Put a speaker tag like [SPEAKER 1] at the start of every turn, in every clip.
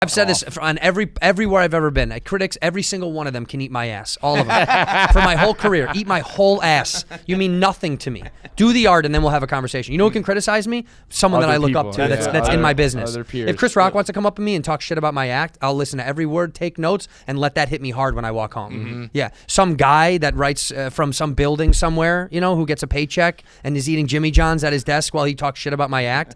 [SPEAKER 1] I've said this on everywhere I've ever been. Critics, every single one of them can eat my ass. All of them. For my whole career. Eat my whole ass. You mean nothing to me. Do the art and then we'll have a conversation. You know who can criticize me? Someone that I look up to that's in my business. If Chris Rock wants to come up to me and talk shit about my act, I'll listen to every word, take notes, and let that hit me hard when I walk home. Yeah. Some guy that writes from some building somewhere, you know, who gets a paycheck and is eating Jimmy John's at his desk while he talks shit about my act.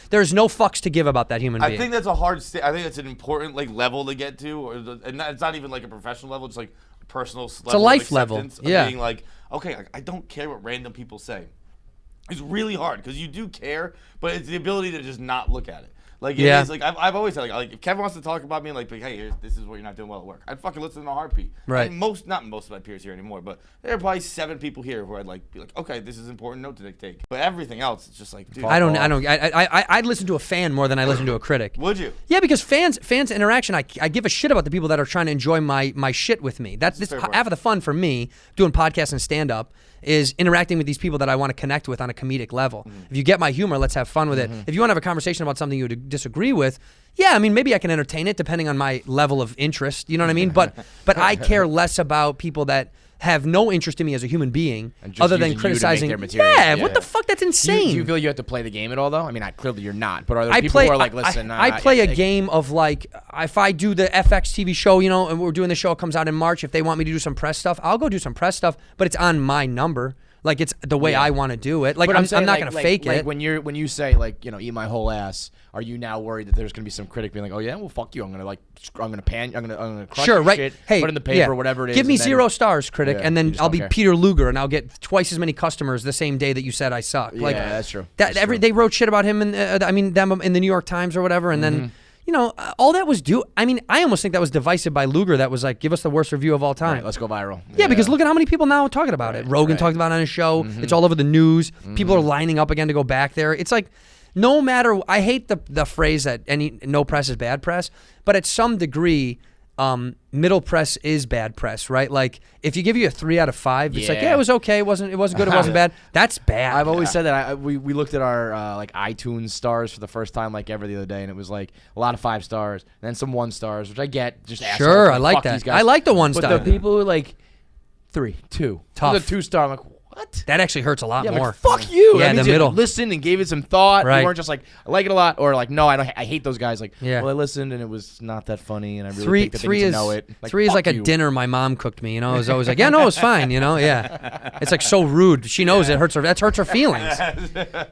[SPEAKER 1] There's no fucks to give about that human being.
[SPEAKER 2] I think that's a I think it's an important level to get to, and it's not even like a professional level. It's like a personal level. It's a life level. Yeah. Being like, okay, I don't care what random people say. It's really hard because you do care, but it's the ability to just not look at it. Like, it is, like I've always said, like if Kevin wants to talk about me, like hey, this is what you're not doing well at work, I'd fucking listen in a heartbeat.
[SPEAKER 1] Right.
[SPEAKER 2] And not most of my peers here anymore, but there are probably 7 people here who I'd be like, okay, this is an important note to take. But everything else, it's just like, dude.
[SPEAKER 1] I'd listen to a fan more than I listen to a critic.
[SPEAKER 2] Would you?
[SPEAKER 1] Yeah, because fans interaction, I give a shit about the people that are trying to enjoy my shit with me. That's half of the fun for me doing podcasts and stand up. Is interacting with these people that I want to connect with on a comedic level. If you get my humor, let's have fun with it. If you want to have a conversation about something you would disagree with, yeah, I mean, maybe I can entertain it depending on my level of interest. You know what I mean? But I care less about people that have no interest in me as a human being other than criticizing their material. Yeah, what the fuck? That's insane.
[SPEAKER 3] Do you feel you have to play the game at all, though? I mean, clearly you're not. But are there people who are like, listen,
[SPEAKER 1] I play a game of like, if I do the FX TV show, you know, and we're doing the show, it comes out in March. If they want me to do some press stuff, I'll go do some press stuff, but it's on my number. Like, it's the way I want to do it. Like, I'm not going to fake it.
[SPEAKER 3] When you say, like, you know, eat my whole ass, are you now worried that there's going to be some critic being like, oh, yeah, well, fuck you. I'm going to crush your shit, put it in the paper, whatever it is.
[SPEAKER 1] Give me 0 stars, critic, and then I'll be Peter Luger, and I'll get twice as many customers the same day that you said I suck. Like,
[SPEAKER 3] yeah, that's true.
[SPEAKER 1] They wrote shit about him, them in the New York Times or whatever, and then... You know, all that was I mean, I almost think that was divisive by Luger. That was like, give us the worst review of all time.
[SPEAKER 3] Right, let's go viral.
[SPEAKER 1] Yeah, because look at how many people now are talking about it. Rogan talked about it on his show. It's all over the news. People are lining up again to go back there. It's like, no matter, I hate the phrase that no press is bad press, but at some degree, middle press is bad press, right? Like, if you give you a 3 out of 5, it's like, yeah, it was okay, it wasn't good, it wasn't bad. That's bad.
[SPEAKER 3] I've always said that. We looked at our like iTunes stars for the first time like ever the other day, and it was like a lot of 5 stars, and then some 1 stars, which I get. Just
[SPEAKER 1] sure, I like that. I like the 1 star.
[SPEAKER 3] But the people who are like 3, 2,
[SPEAKER 1] tough.
[SPEAKER 3] The 2 star, I'm like, what?
[SPEAKER 1] That actually hurts a lot more.
[SPEAKER 3] Like, fuck you.
[SPEAKER 1] Yeah,
[SPEAKER 3] that
[SPEAKER 1] the middle.
[SPEAKER 3] Listened and gave it some thought.
[SPEAKER 1] Right.
[SPEAKER 3] You weren't just like, I like it a lot, or like, no, I hate those guys. Like, well, I listened and it was not that funny, and I really think that they need to know it. Like,
[SPEAKER 1] 3 is like a dinner my mom cooked me. You know, it was always like, yeah, no, it's fine. You know, yeah. It's like so rude. She knows it hurts her. That hurts her feelings.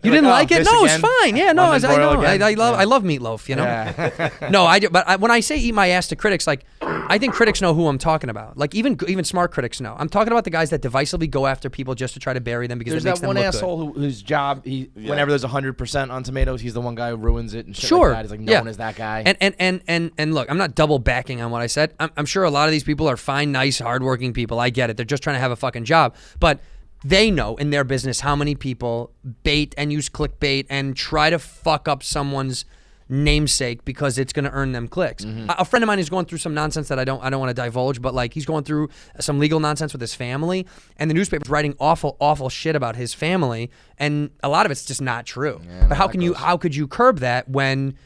[SPEAKER 1] You didn't like it? No, it's fine. Yeah, no, I know. I love meatloaf. You know. Yeah. No, but when I say eat my ass to critics, like, I think critics know who I'm talking about. Like, even smart critics know. I'm talking about the guys that divisively go after people just to try to bury them because
[SPEAKER 3] there's
[SPEAKER 1] it makes them look good.
[SPEAKER 3] There's that one asshole whose job, whenever there's 100% on tomatoes, he's the one guy who ruins it and shit like that. He's like, no one is that guy.
[SPEAKER 1] And look, I'm not double backing on what I said. I'm sure a lot of these people are fine, nice, hardworking people. I get it. They're just trying to have a fucking job. But they know in their business how many people bait and use clickbait and try to fuck up someone's namesake because it's going to earn them clicks. A friend of mine is going through some nonsense that I don't want to divulge, but like, he's going through some legal nonsense with his family, and the newspaper's writing awful shit about his family, and a lot of it's just not true. Yeah, but how could you curb that when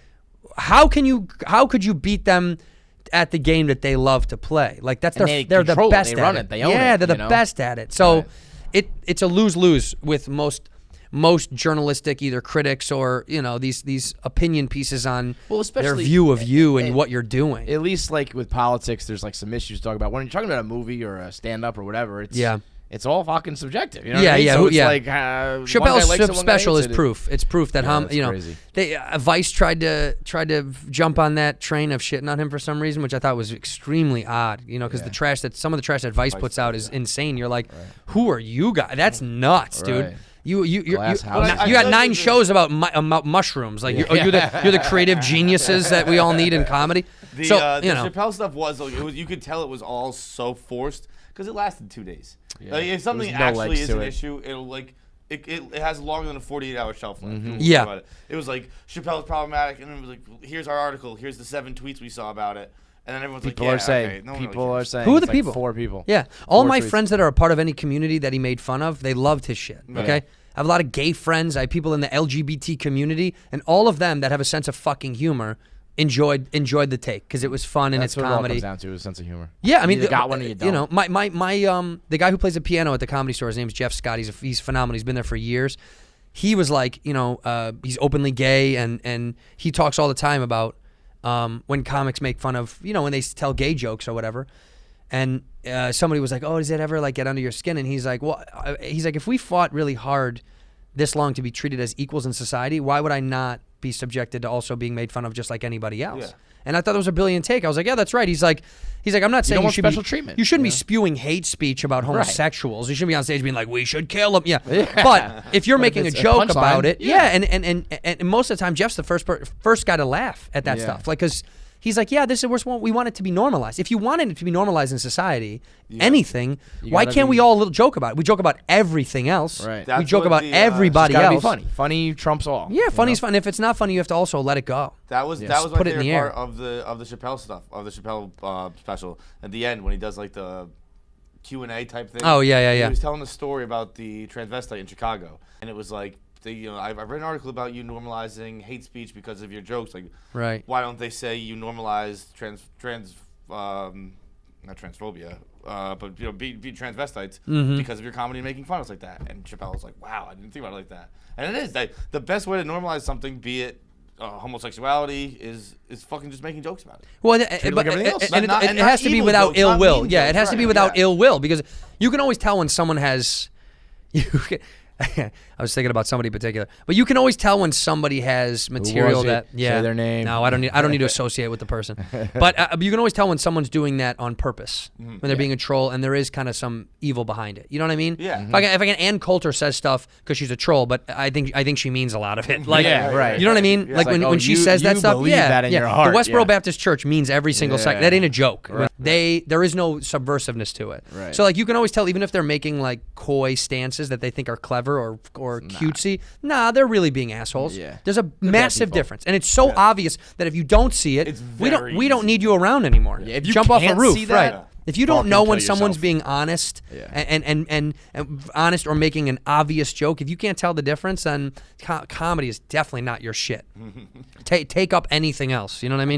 [SPEAKER 1] how could you beat them at the game that they love to play? Like, that's they're the best at it. They run it. They own it. Yeah, they're the best at it. So it's a lose-lose with most journalistic either critics or, you know, these opinion pieces on their view of you and what you're doing.
[SPEAKER 3] At least like with politics, there's like some issues to talk about. When you're talking about a movie or a stand-up or whatever, it's all fucking subjective. You know what I mean? So it's like
[SPEAKER 1] Chappelle's special is proof. It's proof that Vice tried to jump on that train of shitting on him for some reason, which I thought was extremely odd. You know, because some of the trash that Vice puts out is insane. You're like, who are you guys? That's nuts, dude. You got 9 shows about mushrooms. Like, you're the creative geniuses that we all need in comedy.
[SPEAKER 2] The Chappelle stuff was you could tell it was all so forced because it lasted 2 days. Yeah. Like, if something actually is an issue, it'll like it has longer than a 48-hour shelf life.
[SPEAKER 1] Yeah,
[SPEAKER 2] it was like Chappelle's problematic, and it was like, here's our article, here's the 7 tweets we saw about it. And then everyone's
[SPEAKER 3] people are saying,
[SPEAKER 1] who are the people?
[SPEAKER 3] 4 people.
[SPEAKER 1] Yeah, all my friends that are a part of any community that he made fun of, they loved his shit. Okay, I have a lot of gay friends. I have people in the LGBT community, and all of them that have a sense of fucking humor enjoyed the take because it was fun and it's
[SPEAKER 3] what
[SPEAKER 1] comedy.
[SPEAKER 3] It all comes down to is sense of humor.
[SPEAKER 1] Yeah, I mean,
[SPEAKER 3] you got one or you don't.
[SPEAKER 1] You know, my the guy who plays the piano at the Comedy Store, his name's Jeff Scott. He's phenomenal. He's been there for years. He was like, you know, he's openly gay and he talks all the time about when comics make fun of, you know, when they tell gay jokes or whatever. And somebody was like, "Oh, does that ever like get under your skin?" And he's like, "Well, if we fought really hard this long to be treated as equals in society, why would I not be subjected to also being made fun of just like anybody else?" Yeah. And I thought that was a brilliant take. I was like, "Yeah, that's right." He's like, "I'm not saying you should
[SPEAKER 3] special treatment.
[SPEAKER 1] You shouldn't be spewing hate speech about homosexuals. You shouldn't be on stage being like, we should kill them." Yeah. But if you're making a joke about it, and most of the time, Jeff's the first guy to laugh at that stuff, like because. He's like, yeah, this is what we want it to be normalized. If you wanted it to be normalized in society, anything, why can't we all joke about it? We joke about everything else.
[SPEAKER 3] Right.
[SPEAKER 1] We joke about everybody else.
[SPEAKER 3] Be funny. Funny trumps all.
[SPEAKER 1] Yeah, funny's fun. If it's not funny, you have to also let it go.
[SPEAKER 2] That was my favorite part of the Chappelle stuff, of the Chappelle special. At the end, when he does like the Q&A type thing.
[SPEAKER 1] Oh yeah.
[SPEAKER 2] He was telling a story about the transvestite in Chicago, and it was like. I've read an article about you normalizing hate speech because of your jokes. Like, why don't they say you normalize not transphobia, but be transvestites because of your comedy and making fun of us like that? And Chappelle was like, wow, I didn't think about it like that. And it is the best way to normalize something, be it homosexuality, is fucking just making jokes about it.
[SPEAKER 1] Well, it has to be without ill will. Yeah, it has to be without ill will because you can always tell when someone has. I was thinking about somebody in particular, but you can always tell when somebody has material that
[SPEAKER 3] say their name.
[SPEAKER 1] No, I don't need to associate with the person, but you can always tell when someone's doing that on purpose, when they're being a troll and there is kind of some evil behind it. You know what I mean?
[SPEAKER 2] Yeah.
[SPEAKER 1] If Ann Coulter says stuff because she's a troll, but I think she means a lot of it. Like,
[SPEAKER 3] right.
[SPEAKER 1] You know what I mean?
[SPEAKER 3] Yeah.
[SPEAKER 1] Like when she says that stuff,
[SPEAKER 3] that in your heart.
[SPEAKER 1] The Westboro Baptist Church means every single second. That ain't a joke.
[SPEAKER 3] Right.
[SPEAKER 1] There is no subversiveness to it.
[SPEAKER 3] Right.
[SPEAKER 1] So like you can always tell even if they're making like coy stances that they think are clever or cutesy. Nah, they're really being assholes.
[SPEAKER 3] Yeah.
[SPEAKER 1] There's a massive difference, and it's so obvious that if you don't see it, we don't need you around anymore.
[SPEAKER 3] Yeah, if you
[SPEAKER 1] jump off a
[SPEAKER 3] can't
[SPEAKER 1] roof,
[SPEAKER 3] see that,
[SPEAKER 1] right? If you don't know when
[SPEAKER 3] yourself.
[SPEAKER 1] someone's being honest and honest or making an obvious joke, if you can't tell the difference, then comedy is definitely not your shit. Take up anything else. You know what I mean?